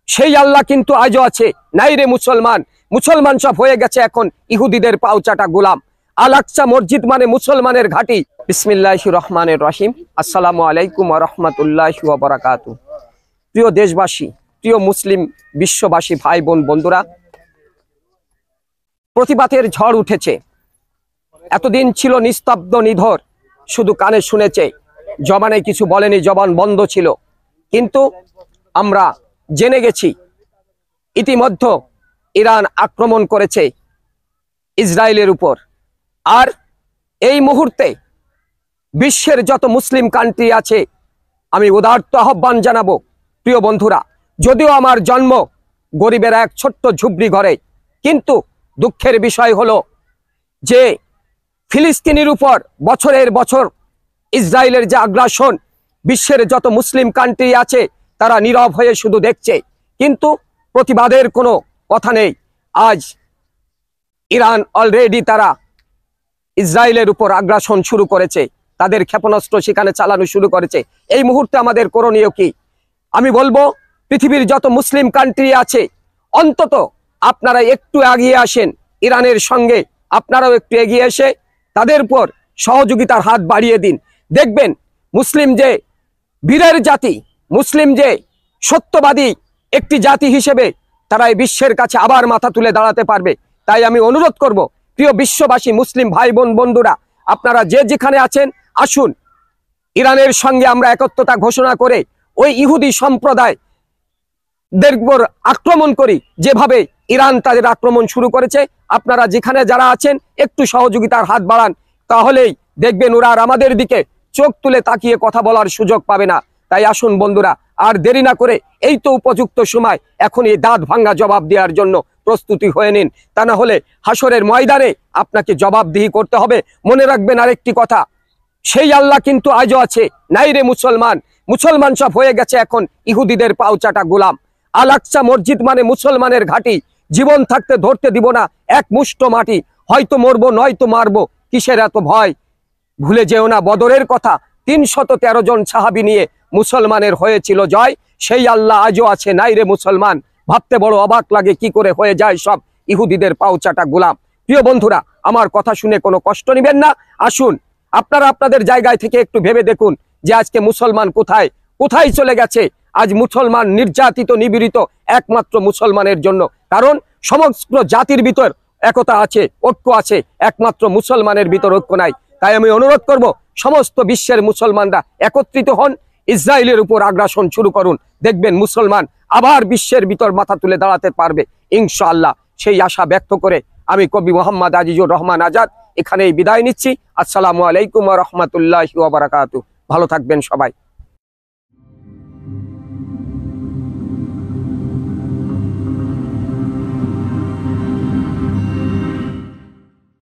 সেই আল্লাহ কিন্তু আজও আছে। নাই রে মুসলমান, মুসলমান সব হয়ে গেছে এখন ইহুদিদের পাউচাটা গোলাম। আল আকসা মসজিদ মানে মুসলমানের ঘাঁটি। বিসমিল্লাহির রহমানির রহিম। আসসালামু আলাইকুম ওয়া রাহমাতুল্লাহি ওয়া বারাকাতুহু। প্রিয় দেশবাসী, প্রিয় মুসলিম বিশ্ববাসী ভাই বোন বন্ধুরা, প্রতিবাদের ঝড় উঠেছে। এতদিন ছিল নিস্তব্ধ নিধর, শুধু কানে শুনেছে, জবানে কিছু বলেনি, জবান বন্ধ ছিল। কিন্তু আমরা জেনে গেছি ইতিমধ্যে ইরান আক্রমণ করেছে ইসরায়েলের উপর। আর এই মুহূর্তে বিশ্বের যত মুসলিম কান্ট্রি আছে, আমি উদারত আহ্বান জানাবো, প্রিয় বন্ধুরা, যদিও আমার জন্ম গরিবের এক ছোট্ট ঝুপড়ি ঘরে, কিন্তু দুঃখের বিষয় হলো যে ফিলিস্তিনের উপর বছরের বছর ইসরায়েলের যে আগ্রাসন, বিশ্বের যত মুসলিম কান্ট্রি আছে তারা নীরব হয়ে শুধু দেখছে, কিন্তু প্রতিবাদের কোনো কথা নেই। আজ ইরান অলরেডি তারা ইসরায়েলের উপর আগ্রাসন শুরু করেছে, তাদের ক্ষেপণাস্ত্র সেখানে চালানো শুরু করেছে। এই মুহূর্তে আমাদের করণীয় কি? আমি বলবো, পৃথিবীর যত মুসলিম কান্ট্রি আছে, অন্তত আপনারা একটু এগিয়ে আসেন ইরানের সঙ্গে, আপনারাও একটু এগিয়ে এসে তাদের উপর সহযোগিতার হাত বাড়িয়ে দিন। দেখবেন মুসলিম যে বীরের জাতি, মুসলিম যে সত্যবাদী একটি জাতি হিসেবে তারা এই বিশ্বের কাছে আবার মাথা তুলে দাঁড়াতে পারবে। তাই আমি অনুরোধ করব, প্রিয় বিশ্ববাসী মুসলিম ভাই বোন বন্ধুরা, আপনারা যে যেখানে আছেন আসুন, ইরানের সঙ্গে আমরা একত্রতা ঘোষণা করে ওই ইহুদি সম্প্রদায় উপর আক্রমণ করি, যেভাবে ইরান তাদের আক্রমণ শুরু করেছে। আপনারা যেখানে যারা আছেন একটু সহযোগিতার হাত বাড়ান, তাহলেই দেখবেন ওরা আর আমাদের দিকে চোখ তুলে তাকিয়ে কথা বলার সুযোগ পাবে না। তাই আসুন বন্ধুরা, আর দেরি না করে এই তো উপযুক্ত সময়, এখন এই দাঁত ভাঙ্গা জবাব দেওয়ার জন্য প্রস্তুতি হয়ে নিন। তা না হলে হাসরের ময়দানে আপনাকে জবাবদিহি করতে হবে। মনে রাখবেন আরেকটি কথা, সেই আল্লাহ কিন্তু আজও আছে। নাই রে মুসলমান, মুসলমান সব হয়ে গেছে এখন ইহুদিদের পাউচাটা গোলাম। আল আকসা মসজিদ মানে মুসলমানের ঘাঁটি। জীবন থাকতে ধরতে দিব না এক মুষ্ট মাটি, হয়তো মরবো নয়তো মারবো, কিসের এত ভয়? ভুলে যেও না বদরের কথা, 313 জন সাহাবী নিয়ে মুসলমানের হয়েছিল জয়। সেই আল্লাহ আজও আছে। নাই রে মুসলমান, ভাবতে বড় অবাক লাগে কি করে হয়ে যায় সব ইহুদিদের পাউচাটা গোলাম। প্রিয় বন্ধুরা, আমার কথা শুনে কোনো কষ্ট নেবেন না। আসুন আপনারা আপনাদের জায়গায় থেকে একটু ভেবে দেখুন যে আজকে মুসলমান কোথায় কোথায় চলে গেছে। আজ মুসলমান নির্যাতিত নিপীড়িত একমাত্র মুসলমানের জন্য, কারণ সমগ্র জাতির ভিতর একতা আছে, ঐক্য আছে, একমাত্র মুসলমানের ভিতর ঐক্য নাই। তাই আমি অনুরোধ করব, সমস্ত বিশ্বের মুসলমানরা একত্রিত হন, ইসরায়েলের উপর আগ্রাসন শুরু করুন। দেখবেন মুসলমান আবার বিশ্বের ভিতর মাথা তুলে দাঁড়াতে পারবে ইনশাআল্লাহ। সেই আশা ব্যক্ত করে আমি কবি মোহাম্মদ আজিজুর রহমান আজাদ এখানেই বিদায় নিচ্ছি। আসসালামু আলাইকুম ওয়া রাহমাতুল্লাহি ওয়া বারাকাতুহু। ভালো থাকবেন সবাই।